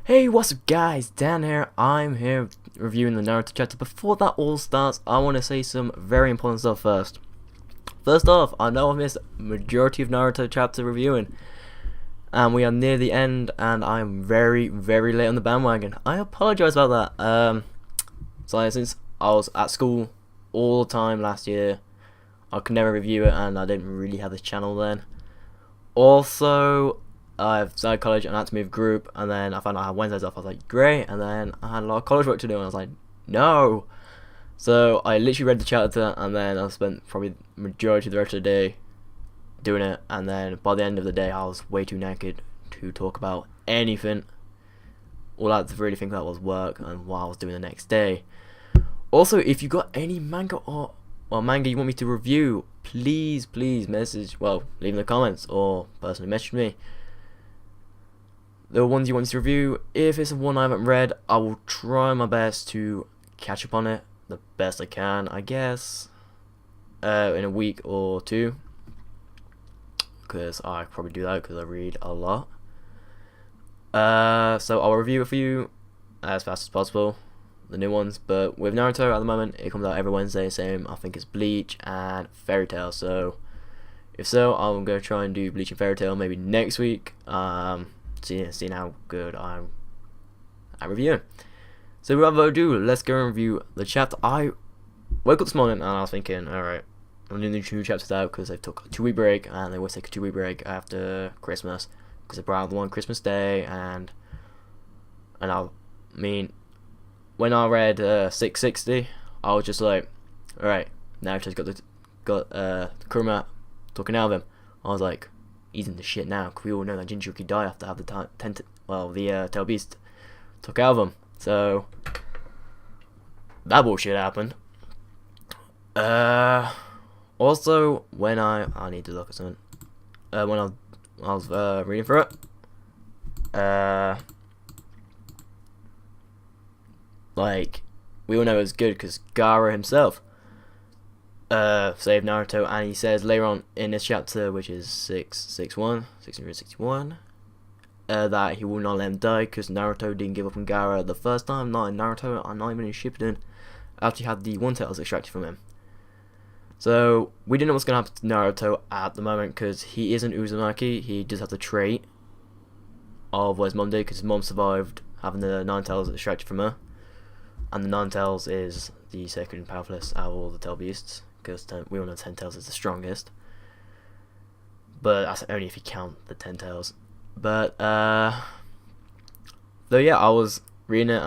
Hey, what's up guys, Dan here. I'm here reviewing the Naruto chapter. Before that all starts, I want to say some very important stuff first. First off, I know I've missed majority of Naruto chapter reviewing, and we are near the end, and I'm very late on the bandwagon. I apologize about that. So since I was at school all the time last year, I could never review it, and I didn't really have this channel then. Also, I've started college and I had to move group, and then I found out I had Wednesdays off. I was like, great, and then I had a lot of college work to do, and I was like, no. So I literally read the chapter, and then I spent probably the majority of the rest of the day doing it, and then by the end of the day, I was way too naked to talk about anything. All I had to really think about was work and what I was doing the next day. Also, if you got any manga or manga you want me to review, please message, leave in the comments or personally message me the ones you want me to review. If it's one I haven't read, I will try my best to catch up on it the best I can, I guess, in a week or two, because I probably do that because I read a lot. So I'll review it for you as fast as possible, the new ones. But with Naruto at the moment, it comes out every Wednesday, same I think as Bleach and Fairy Tail. So if so, I'm gonna try and do Bleach and Fairy Tail maybe next week. Seeing how good I'm at reviewing. So without further ado, let's go and review the chapter. I woke up this morning and I was thinking, alright, I'm doing the 2 chapters out because they took a 2-week break, and they always take a 2-week break after Christmas because they brought out the one Christmas Day, and I mean, when I read 660, I was just like, alright, Naruto's got Kurama talking out of him. I was like, he's in the shit now, because we all know that Jinchuriki died after have the Tail Beast took out of him. So that bullshit happened. Also, when I need to look at something. When I was reading through it, like, we all know it was good because Gaara himself saved Naruto, and he says later on in this chapter, which is 661, that he will not let him die because Naruto didn't give up on Gaara the first time, not in Naruto and not even in Shippuden, after he had the One Tails extracted from him. So we didn't know what's going to happen to Naruto at the moment because he isn't Uzumaki. He does have the trait of what his mom did, because his mom survived having the Nine Tails extracted from her, and the Nine Tails is the second powerfulest out of all the Tail Beasts, because we all know 10 Tails is the strongest, but that's only if you count the 10 Tails. But though, yeah, I was reading it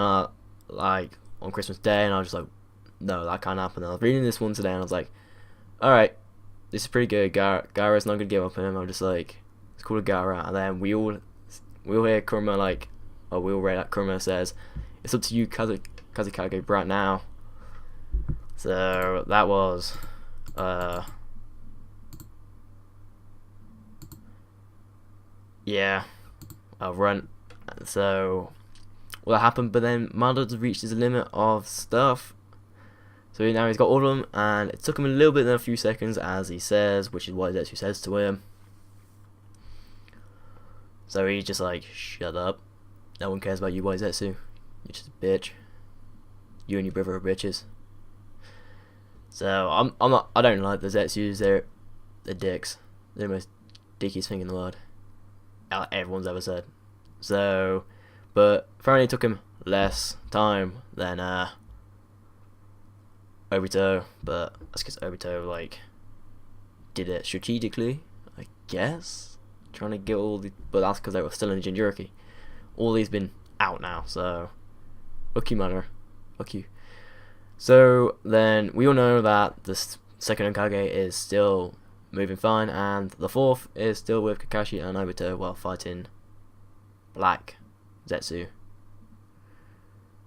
like on Christmas Day, and I was just like, no, that can't happen. And I was reading this one today, and I was like, alright, this is pretty good. Gaara's not gonna give up on him. I'm just like, it's cool to Gaara. And then we all hear Kurama like, or we all read that Kurama says, it's up to you, Kazekage Brat now. So that was yeah, a run. So well, that happened, but then Madara's reached his limit of stuff, so now he's got all of them, and it took him a little bit than a few seconds, as he says, which is what Zetsu says to him. So he's just like, shut up, no one cares about you, Zetsu, you're just a bitch, you and your brother are bitches. So I don't like the Zetsus. They're dicks. They're the most dickiest thing in the world everyone's ever said. So, but apparently it took him less time than Obito, but that's because Obito like did it strategically, I guess, trying to get all the. But that's because they were still in Jinchuriki. All these been out now, so fuck you, Madara. Fuck you. So then we all know that the second Hokage is still moving fine, and the fourth is still with Kakashi and Obito while fighting Black Zetsu.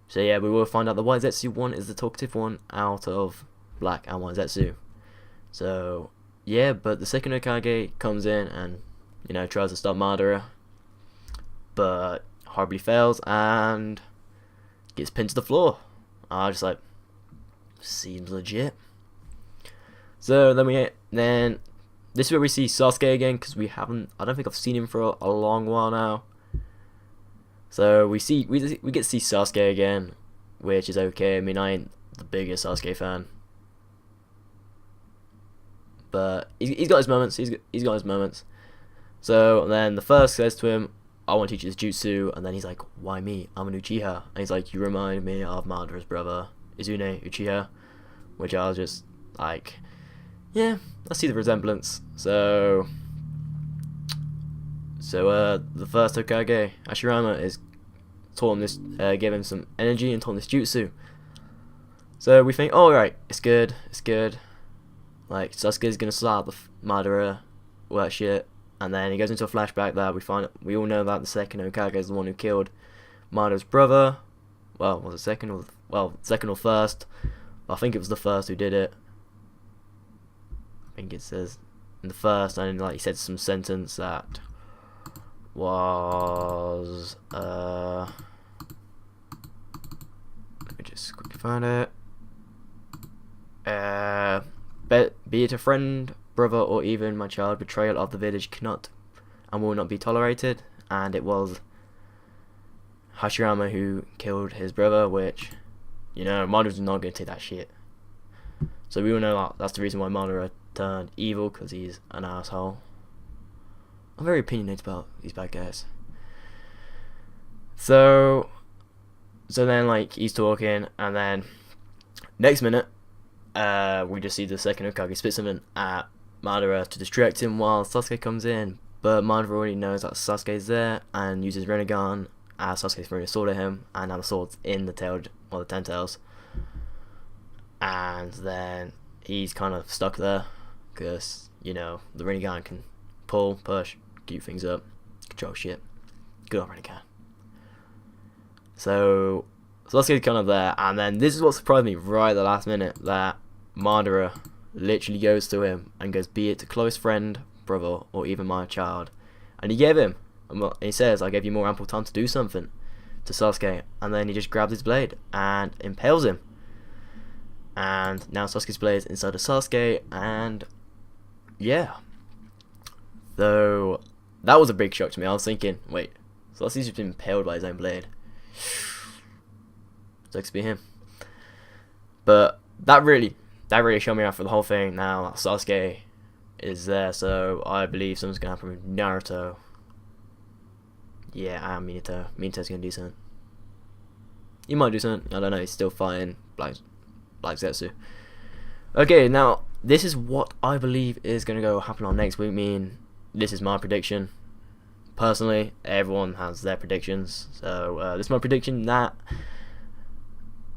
So yeah, we will find out the White Zetsu one is the talkative one out of Black and White Zetsu. So yeah, but the second Hokage comes in and, you know, tries to stop Madara, but horribly fails and gets pinned to the floor. I just like, seems legit. So then this is where we see Sasuke again, because I don't think I've seen him for a long while now. So we get to see Sasuke again, which is okay. I mean, I ain't the biggest Sasuke fan, but he's got his moments. He's got his moments. So then the first says to him, "I want to teach you this jutsu," and then he's like, "Why me? I'm an Uchiha." And he's like, "You remind me of Madara's brother, Izune Uchiha," which I was just like, yeah, I see the resemblance. So the first Hokage, Hashirama, is taught him this, gave him some energy and taught him this jutsu. So we think, oh right, it's good. Like Sasuke's gonna slap the Madara, all that shit, and then he goes into a flashback that we all know that the second Hokage is the one who killed Madara's brother. Well, was it second or first? I think it was the first who did it. I think it says in the first, and like he said some sentence that was let me just quickly find it. Be it a friend, brother, or even my child, betrayal of the village cannot and will not be tolerated. And it was Hashirama who killed his brother, which, you know, Madara's not going to take that shit. So we all know that's the reason why Madara turned evil, because he's an asshole. I'm very opinionated about these bad guys. So then, like, he's talking, and then next minute, we just see the second Hokage spit something at Madara to distract him while Sasuke comes in. But Madara already knows that Sasuke's there and uses Rinnegan as Sasuke's throwing a sword at him, and now the sword's in the tail, or the ten tails. And then he's kind of stuck there because, you know, the Rinnegan can pull, push, keep things up, control shit. Good old Rinnegan. So Sasuke's kind of there, and then this is what surprised me right at the last minute, that Madara literally goes to him and goes, "Be it a close friend, brother, or even my child." And he gave him, and he says, "I gave you more ample time to do something," to Sasuke, and then he just grabs his blade and impales him. And now Sasuke's blade is inside of Sasuke, and yeah. So that was a big shock to me. I was thinking, wait, Sasuke's just been impaled by his own blade. Sucks to be him. But that really showed me out for the whole thing. Now Sasuke is there, so I believe something's gonna happen with Naruto. Yeah, and Minato's gonna do something. He might do something. I don't know. He's still fighting Black Zetsu. Okay, now this is what I believe is gonna go happen on next week. This is my prediction. Personally, everyone has their predictions. So this is my prediction that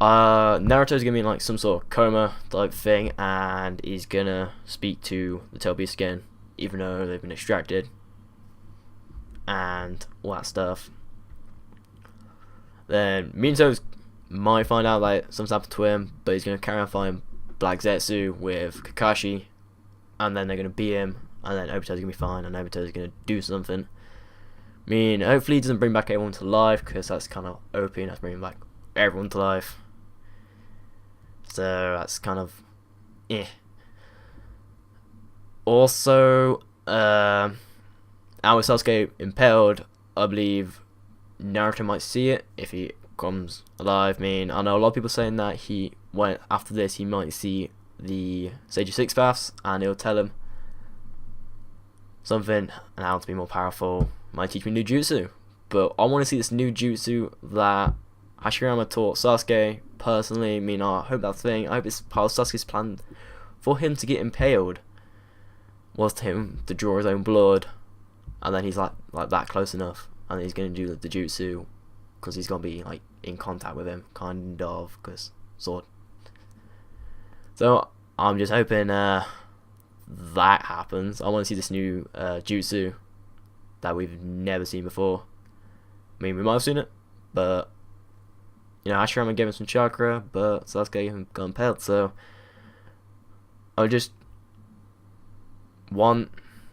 Naruto's gonna be in like some sort of coma type thing, and he's gonna speak to the Tail Beast again, even though they've been extracted and all that stuff. Then Minato might find out like something's happened to him, but he's gonna carry on fighting Black Zetsu with Kakashi, and then they're gonna beat him, and then Obito's gonna be fine, and Obito's gonna do something. Hopefully he doesn't bring back everyone to life, because that's kind of OP, and that's bringing back everyone to life. So that's kind of Also, with Sasuke impaled, I believe Naruto might see it if he comes alive. I know a lot of people saying that after this he might see the Sage of Six Paths, and it'll tell him something and how to be more powerful. Might teach me new jutsu, but I want to see this new jutsu that Hashirama taught Sasuke. Personally, I hope that's the thing. I hope it's part of Sasuke's plan for him to get impaled was him to draw his own blood, and then he's like that close enough, and he's gonna do the jutsu because he's gonna be like in contact with him, kind of, because sword. So I'm just hoping that happens. I want to see this new jutsu that we've never seen before. We might have seen it, but Hashirama gave him some chakra, but Sasuke got impaled. So I just want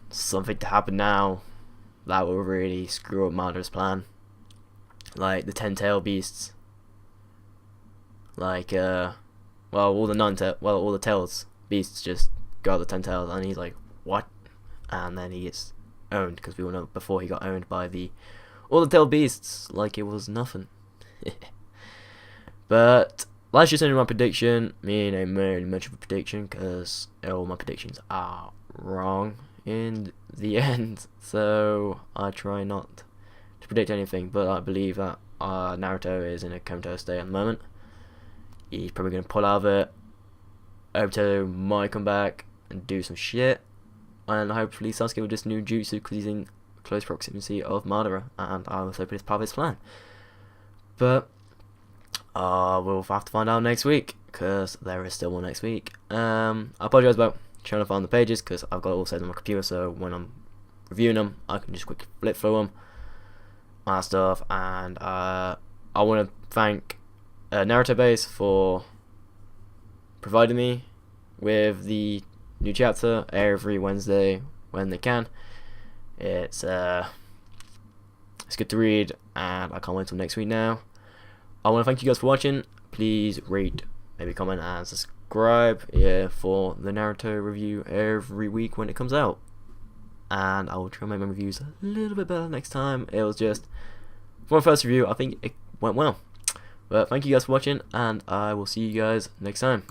something to happen now that will really screw up Madara's plan, like the 10 tail beasts, like all the tails beasts just got the 10 tails, and he's like, what? And then he gets owned, because we all know before he got owned by the all the tail beasts like it was nothing. But let's just end my prediction. Meaning very much of a prediction, because all my predictions are wrong in the end. So I try not to predict anything, but I believe that Naruto is in a comatose state at the moment. He's probably going to pull out of it. Obito might come back and do some shit, and hopefully Sasuke will just new jutsu because he's in close proximity of Madara, and I was hoping it's part of his plan. But we'll have to find out next week, because there is still one next week. I apologize about trying to find the pages, because I've got it all saved on my computer, so when I'm reviewing them I can just quickly flip through them and stuff. And I want to thank Narutobase for providing me with the new chapter every Wednesday when they can. It's good to read, and I can't wait till next week now. I want to thank you guys for watching. Please rate, maybe comment and subscribe for the Naruto review every week when it comes out. And I will try and make my reviews a little bit better next time. It was just, for my first review, I think it went well. But thank you guys for watching, and I will see you guys next time.